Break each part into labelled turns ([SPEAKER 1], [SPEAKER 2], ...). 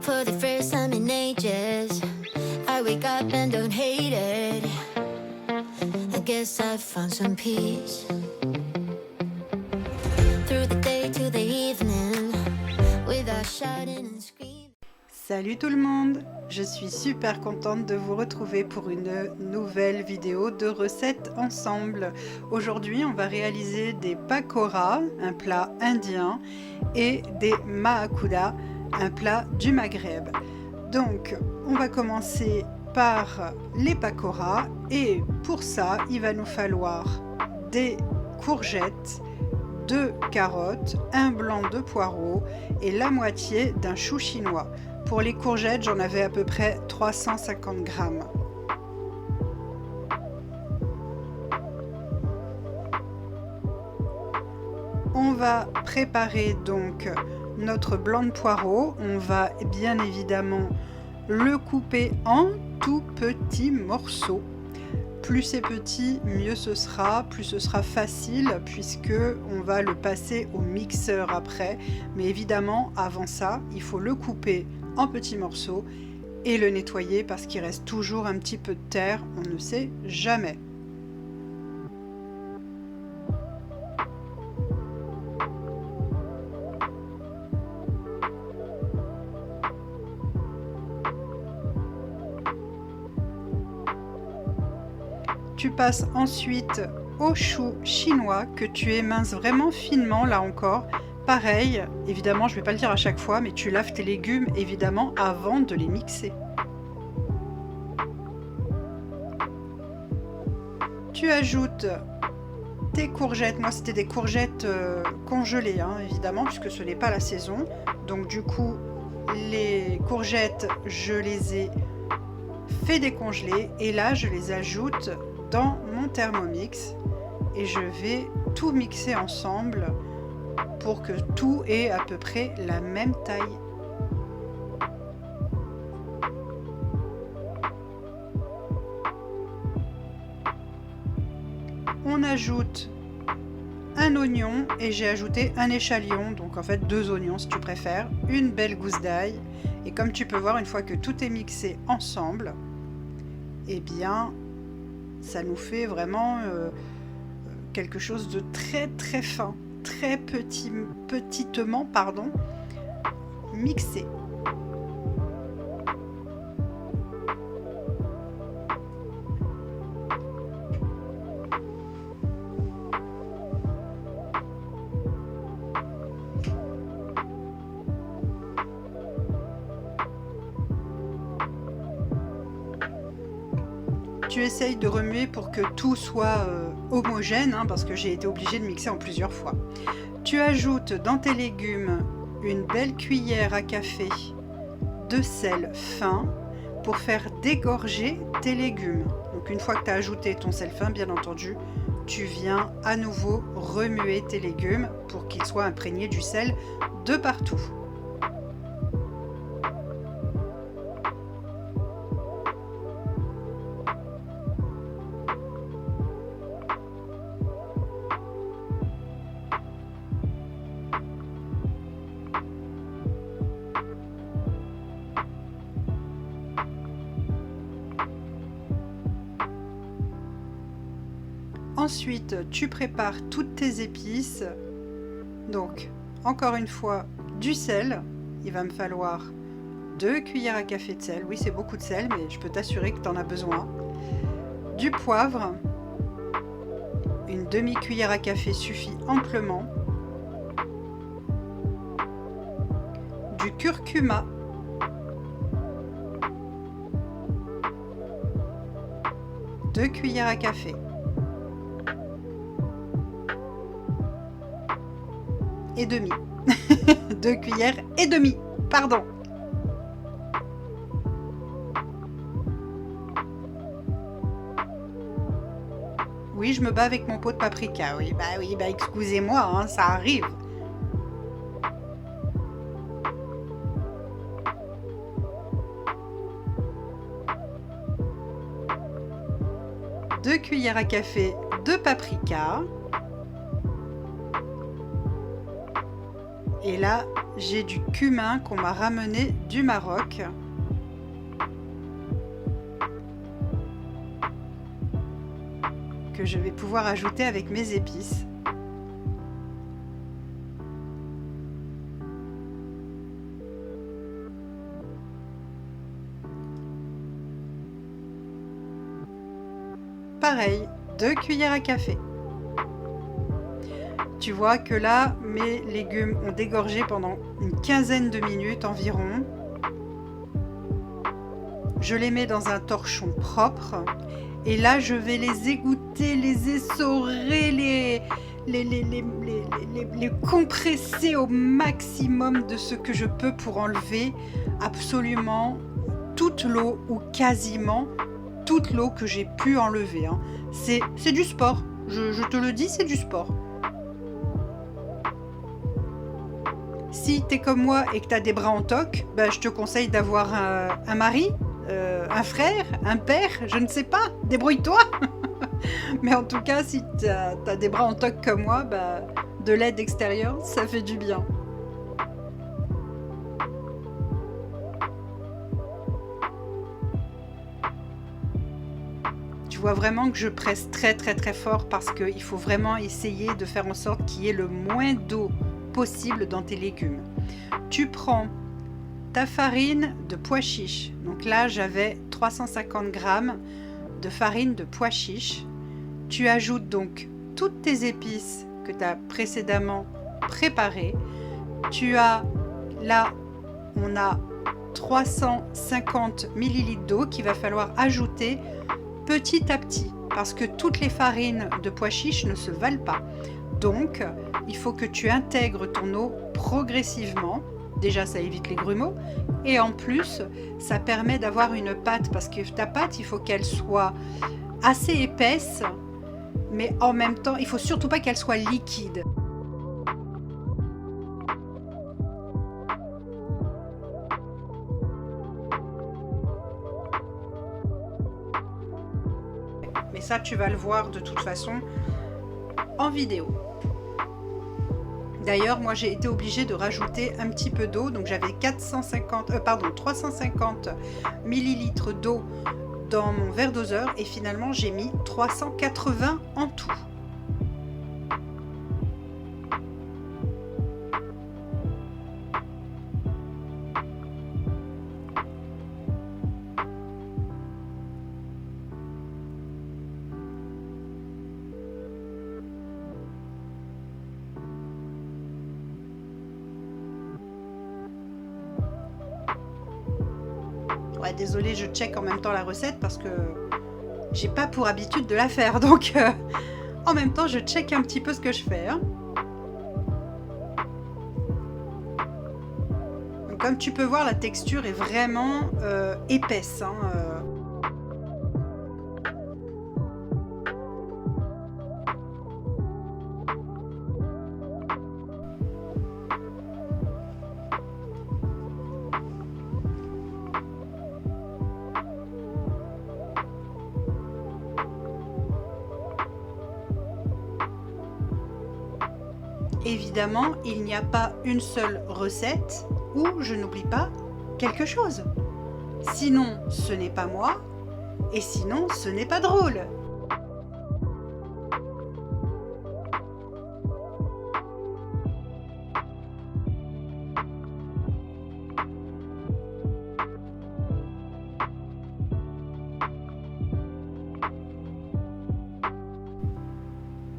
[SPEAKER 1] For the first time in ages, I wake up and don't hate it. I guess I've found some peace. Through the day to the evening, without shouting and screaming.
[SPEAKER 2] Salut tout le monde! Je suis super contente de vous retrouver pour une nouvelle vidéo de recettes ensemble. Aujourd'hui, on va réaliser des pakoras, un plat indien, et des maakuda, un plat du Maghreb. Donc, on va commencer par les pakoras et pour ça, il va nous falloir des courgettes, 2 carottes, un blanc de poireau et la moitié d'un chou chinois. Pour les courgettes, j'en avais à peu près 350 grammes. On va préparer donc notre blanc de poireau. On va bien évidemment le couper en tout petits morceaux. Plus c'est petit, mieux ce sera, plus ce sera facile puisque on va le passer au mixeur après. Mais évidemment, avant ça, il faut le couper en petits morceaux et le nettoyer parce qu'il reste toujours un petit peu de terre, on ne sait jamais. Tu passes ensuite au chou chinois que tu éminces vraiment finement là encore. Pareil, évidemment je ne vais pas le dire à chaque fois, mais tu laves tes légumes évidemment avant de les mixer. Tu ajoutes tes courgettes, moi c'était des courgettes congelées hein, évidemment puisque ce n'est pas la saison. Donc du coup les courgettes je les ai fait décongeler et là je les ajoute dans mon Thermomix et je vais tout mixer ensemble pour que tout ait à peu près la même taille. On ajoute un oignon et j'ai ajouté un échalion, donc en fait 2 oignons si tu préfères, une belle gousse d'ail et comme tu peux voir une fois que tout est mixé ensemble, eh bien ça nous fait vraiment quelque chose de très très fin, très petitement mixé. Tu essayes de remuer pour que tout soit homogène hein, parce que j'ai été obligée de mixer en plusieurs fois. Tu ajoutes dans tes légumes une belle cuillère à café de sel fin pour faire dégorger tes légumes. Donc une fois que tu as ajouté ton sel fin, bien entendu, tu viens à nouveau remuer tes légumes pour qu'ils soient imprégnés du sel de partout. Ensuite, tu prépares toutes tes épices. Donc, encore une fois, du sel. Il va me falloir 2 cuillères à café de sel. Oui, c'est beaucoup de sel, mais je peux t'assurer que tu en as besoin. Du poivre. Une demi-cuillère à café suffit amplement. Du curcuma. Deux cuillères à café. Et demi. 2 cuillères et demi, pardon. Oui, je me bats avec mon pot de paprika. Oui, excusez-moi, hein, ça arrive. Deux cuillères à café de paprika. Et là, j'ai du cumin qu'on m'a ramené du Maroc. Que je vais pouvoir ajouter avec mes épices. Pareil, 2 cuillères à café. Tu vois que là, mes légumes ont dégorgé pendant une quinzaine de minutes environ. Je les mets dans un torchon propre. Et là, je vais les égoutter, les essorer, les compresser au maximum de ce que je peux pour enlever absolument toute l'eau ou quasiment toute l'eau que j'ai pu enlever. Hein. C'est du sport, je te le dis, c'est du sport. Si tu es comme moi et que tu as des bras en toc, bah, je te conseille d'avoir un mari, un frère, un père, je ne sais pas, débrouille-toi. Mais en tout cas, si tu as des bras en toc comme moi, bah, de l'aide extérieure, ça fait du bien. Tu vois vraiment que je presse très très très fort parce qu'il faut vraiment essayer de faire en sorte qu'il y ait le moins d'eau possible dans tes légumes. Tu prends ta farine de pois chiches. Donc là, j'avais 350 g de farine de pois chiches. Tu ajoutes donc toutes tes épices que tu as précédemment préparées. Tu as, là, on a 350 ml d'eau qu'il va falloir ajouter petit à petit parce que toutes les farines de pois chiches ne se valent pas. Donc, il faut que tu intègres ton eau progressivement. Déjà, ça évite les grumeaux. Et en plus, ça permet d'avoir une pâte. Parce que ta pâte, il faut qu'elle soit assez épaisse. Mais en même temps, il ne faut surtout pas qu'elle soit liquide. Mais ça, tu vas le voir de toute façon en vidéo. D'ailleurs, moi j'ai été obligée de rajouter un petit peu d'eau, donc j'avais 350 ml d'eau dans mon verre doseur et finalement j'ai mis 380 en tout. Ouais, désolée, je check en même temps la recette parce que j'ai pas pour habitude de la faire. Donc, en même temps, je check un petit peu ce que je fais. Hein. Donc, comme tu peux voir, la texture est vraiment épaisse. Hein, Évidemment, il n'y a pas une seule recette où je n'oublie pas quelque chose. Sinon, ce n'est pas moi, et sinon, ce n'est pas drôle.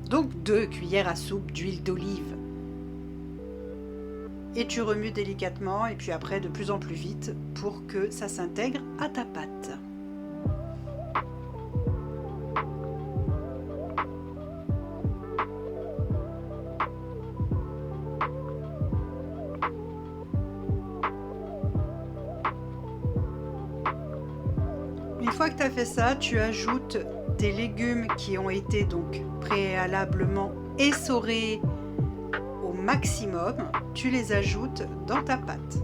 [SPEAKER 2] Donc 2 cuillères à soupe d'huile d'olive. Et tu remues délicatement et puis après de plus en plus vite pour que ça s'intègre à ta pâte. Une fois que tu as fait ça, tu ajoutes tes légumes qui ont été donc préalablement essorés au maximum, tu les ajoutes dans ta pâte.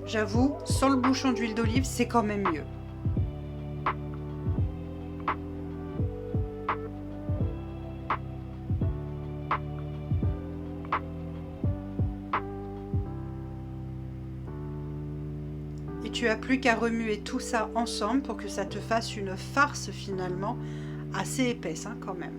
[SPEAKER 2] J'avoue, sans le bouchon d'huile d'olive, c'est quand même mieux. Et tu as plus qu'à remuer tout ça ensemble pour que ça te fasse une farce finalement assez épaisse hein, quand même.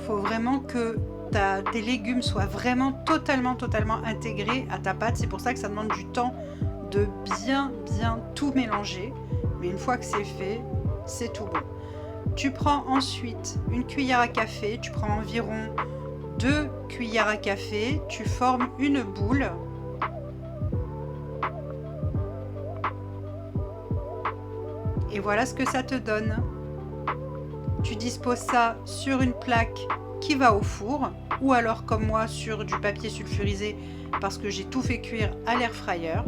[SPEAKER 2] Faut vraiment que tes légumes soient vraiment totalement intégrés à ta pâte. C'est pour ça que ça demande du temps de bien tout mélanger. Mais une fois que c'est fait, c'est tout bon. Tu prends ensuite une cuillère à café, tu prends environ 2 cuillères à café, tu formes une boule. Et voilà ce que ça te donne. Tu disposes ça sur une plaque qui va au four ou alors comme moi sur du papier sulfurisé parce que j'ai tout fait cuire à l'air fryer.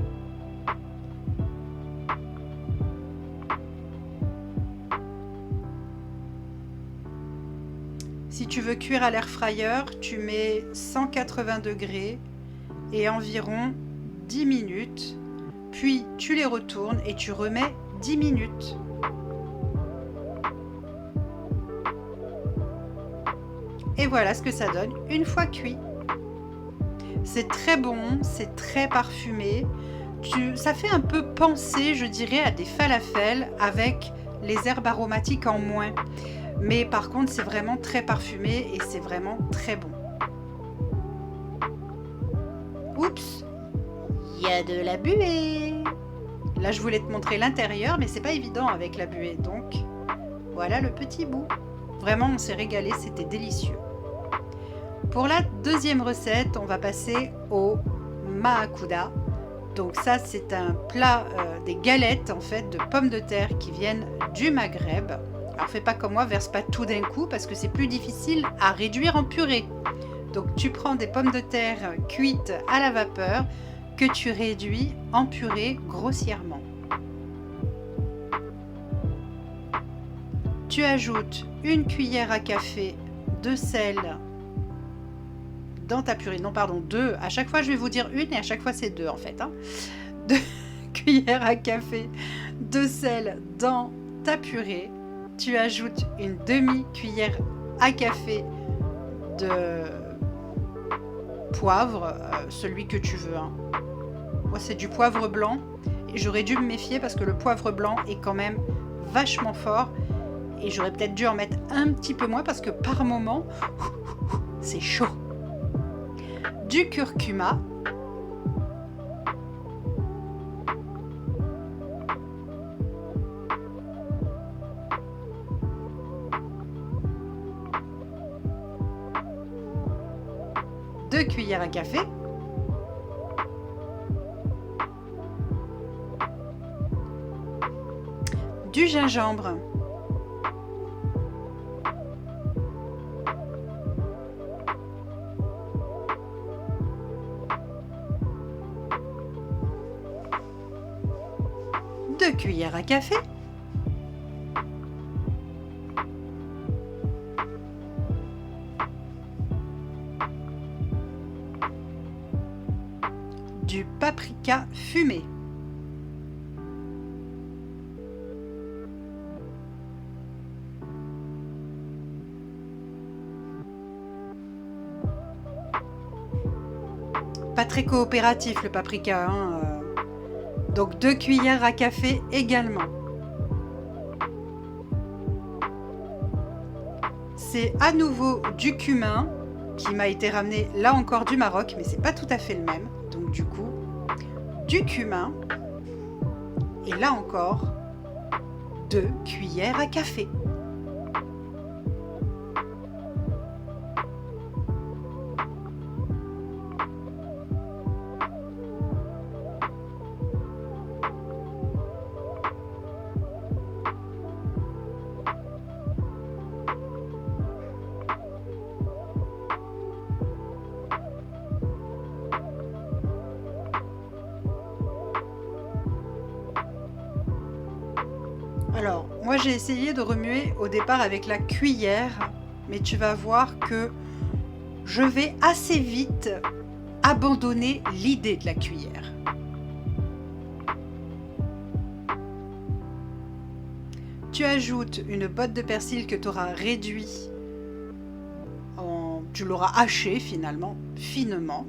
[SPEAKER 2] Si tu veux cuire à l'air fryer, tu mets 180 degrés et environ 10 minutes. Puis tu les retournes et tu remets 10 minutes. Et voilà ce que ça donne une fois cuit. C'est très bon, c'est très parfumé. Ça fait un peu penser, je dirais, à des falafels avec les herbes aromatiques en moins. Mais par contre, c'est vraiment très parfumé et c'est vraiment très bon. Oups, il y a de la buée. Là, je voulais te montrer l'intérieur, mais c'est pas évident avec la buée. Donc, voilà le petit bout. Vraiment, on s'est régalé, c'était délicieux. Pour la deuxième recette, on va passer au maakuda. Donc ça, c'est un plat, des galettes en fait de pommes de terre qui viennent du Maghreb. Alors fais pas comme moi, verse pas tout d'un coup parce que c'est plus difficile à réduire en purée. Donc tu prends des pommes de terre cuites à la vapeur que tu réduis en purée grossièrement. Tu ajoutes une cuillère à café de sel dans ta purée. Non, pardon, 2. À chaque fois, je vais vous dire une et à chaque fois, c'est 2 en fait. 2 cuillères à café de sel dans ta purée. Tu ajoutes une demi-cuillère à café de poivre, celui que tu veux. Moi, c'est du poivre blanc. Et j'aurais dû me méfier parce que le poivre blanc est quand même vachement fort. Et j'aurais peut-être dû en mettre un petit peu moins parce que par moment, c'est chaud. Du curcuma. Deux cuillères à café. Du gingembre. Deux cuillères à café. Du paprika fumé. Pas très coopératif le paprika, hein. Donc 2 cuillères à café également. C'est à nouveau du cumin qui m'a été ramené là encore du Maroc, mais c'est pas tout à fait le même. Donc du coup, du cumin. Et là encore, 2 cuillères à café. Alors, moi j'ai essayé de remuer au départ avec la cuillère, mais tu vas voir que je vais assez vite abandonner l'idée de la cuillère. Tu ajoutes une botte de persil que tu auras réduit, tu l'auras haché finalement, finement.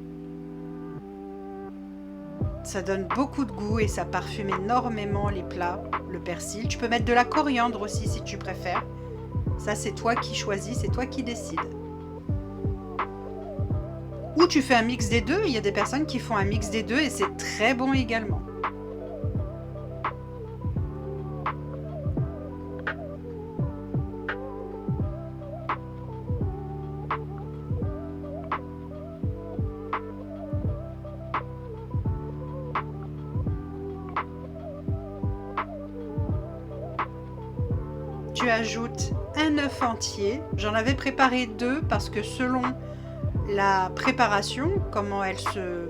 [SPEAKER 2] Ça donne beaucoup de goût et ça parfume énormément les plats, le persil. Tu peux mettre de la coriandre aussi si tu préfères. Ça, c'est toi qui choisis, c'est toi qui décides. Ou tu fais un mix des deux. Il y a des personnes qui font un mix des deux et c'est très bon également. Tu ajoutes un œuf entier. J'en avais préparé 2 parce que selon la préparation, comment elle se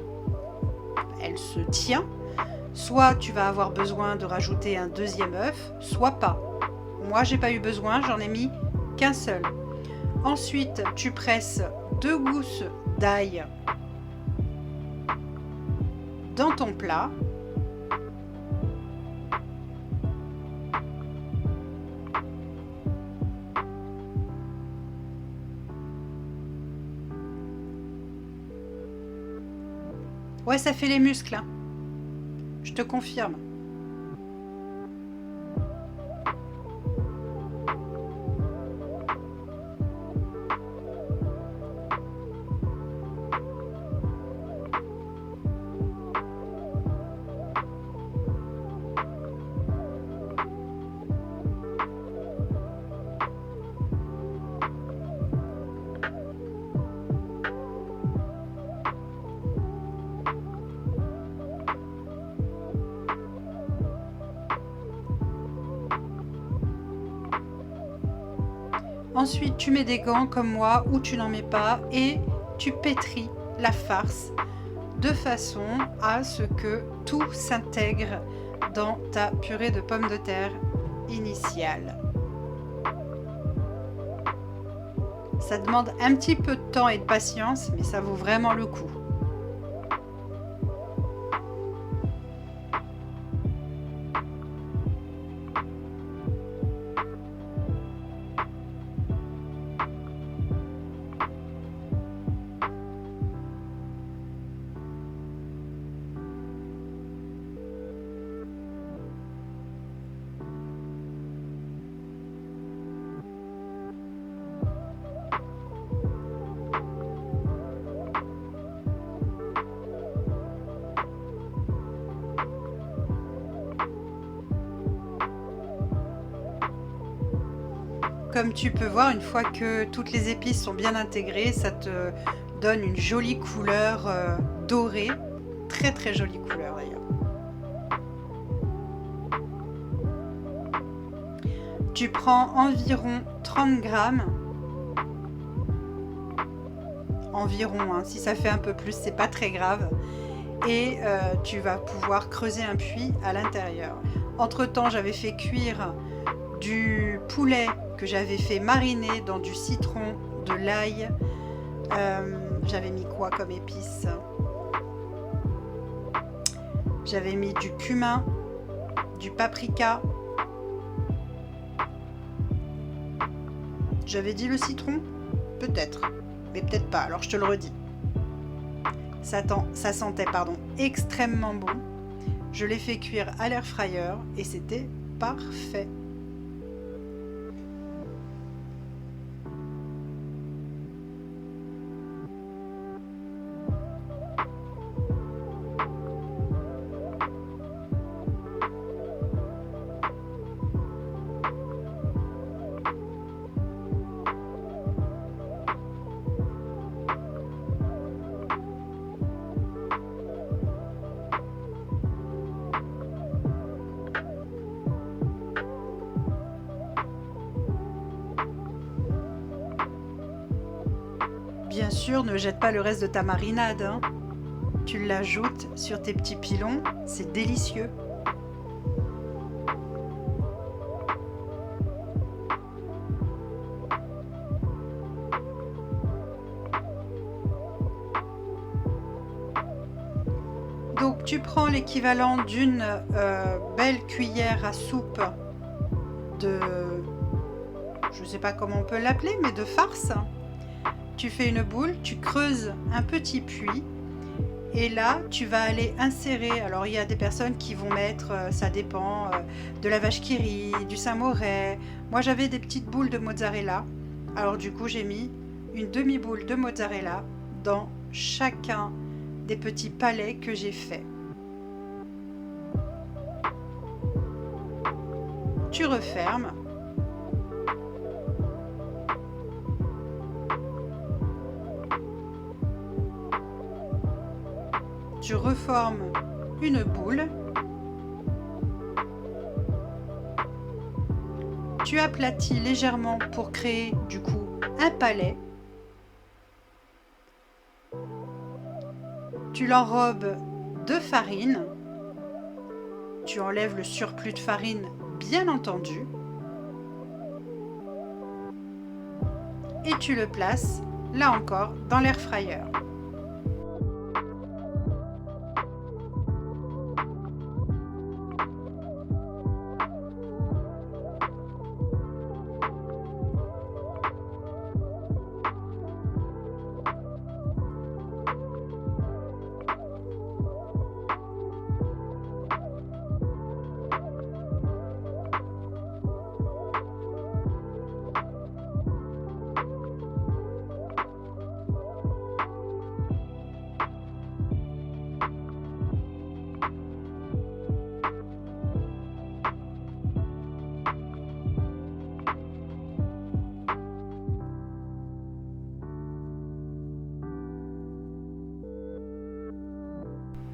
[SPEAKER 2] tient, soit tu vas avoir besoin de rajouter un deuxième œuf, soit pas. Moi, j'ai pas eu besoin, j'en ai mis qu'un seul. Ensuite, tu presses 2 gousses d'ail dans ton plat. Ouais, ça fait les muscles, hein. Je te confirme. Ensuite, tu mets des gants comme moi ou tu n'en mets pas et tu pétris la farce de façon à ce que tout s'intègre dans ta purée de pommes de terre initiale. Ça demande un petit peu de temps et de patience, mais ça vaut vraiment le coup. Comme tu peux voir, une fois que toutes les épices sont bien intégrées, ça te donne une jolie couleur dorée. Très très jolie couleur d'ailleurs. Tu prends environ 30 grammes. Environ, hein. Si ça fait un peu plus, c'est pas très grave. Et tu vas pouvoir creuser un puits à l'intérieur. Entre temps, j'avais fait cuire du poulet que j'avais fait mariner dans du citron, de l'ail. J'avais mis quoi comme épices? J'avais mis du cumin, du paprika. J'avais dit le citron? Peut-être, mais peut-être pas, alors je te le redis. Ça sentait extrêmement bon. Je l'ai fait cuire à l'air fryer et c'était parfait. Bien sûr, ne jette pas le reste de ta marinade, hein. Tu l'ajoutes sur tes petits pilons, c'est délicieux. Donc tu prends l'équivalent d'une belle cuillère à soupe de, je ne sais pas comment on peut l'appeler, mais de farce. Tu fais une boule, tu creuses un petit puits et là tu vas aller insérer, alors il y a des personnes qui vont mettre, ça dépend, de la vache qui rit, du Saint-Moré. Moi j'avais des petites boules de mozzarella, alors du coup j'ai mis une demi-boule de mozzarella dans chacun des petits palets que j'ai faits. Tu refermes. Tu reformes une boule. Tu aplatis légèrement pour créer du coup un palet. Tu l'enrobes de farine. Tu enlèves le surplus de farine, bien entendu. Et tu le places, là encore, dans l'air fryer.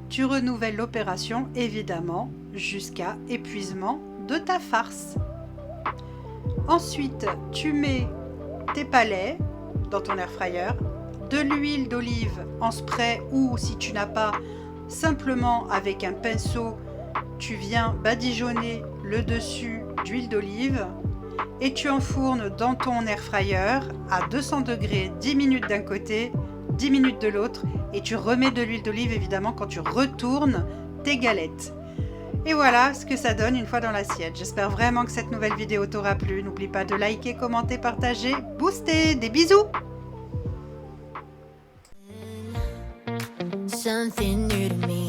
[SPEAKER 2] Tu renouvelles l'opération évidemment jusqu'à épuisement de ta farce. Ensuite, tu mets tes palets dans ton air fryer, de l'huile d'olive en spray ou si tu n'as pas, simplement avec un pinceau, tu viens badigeonner le dessus d'huile d'olive et tu enfournes dans ton air fryer à 200 degrés 10 minutes d'un côté, 10 minutes de l'autre et tu remets de l'huile d'olive évidemment quand tu retournes tes galettes. Et voilà ce que ça donne une fois dans l'assiette. J'espère vraiment que cette nouvelle vidéo t'aura plu. N'oublie pas de liker, commenter, partager, booster. Des bisous!
[SPEAKER 1] Something new to me.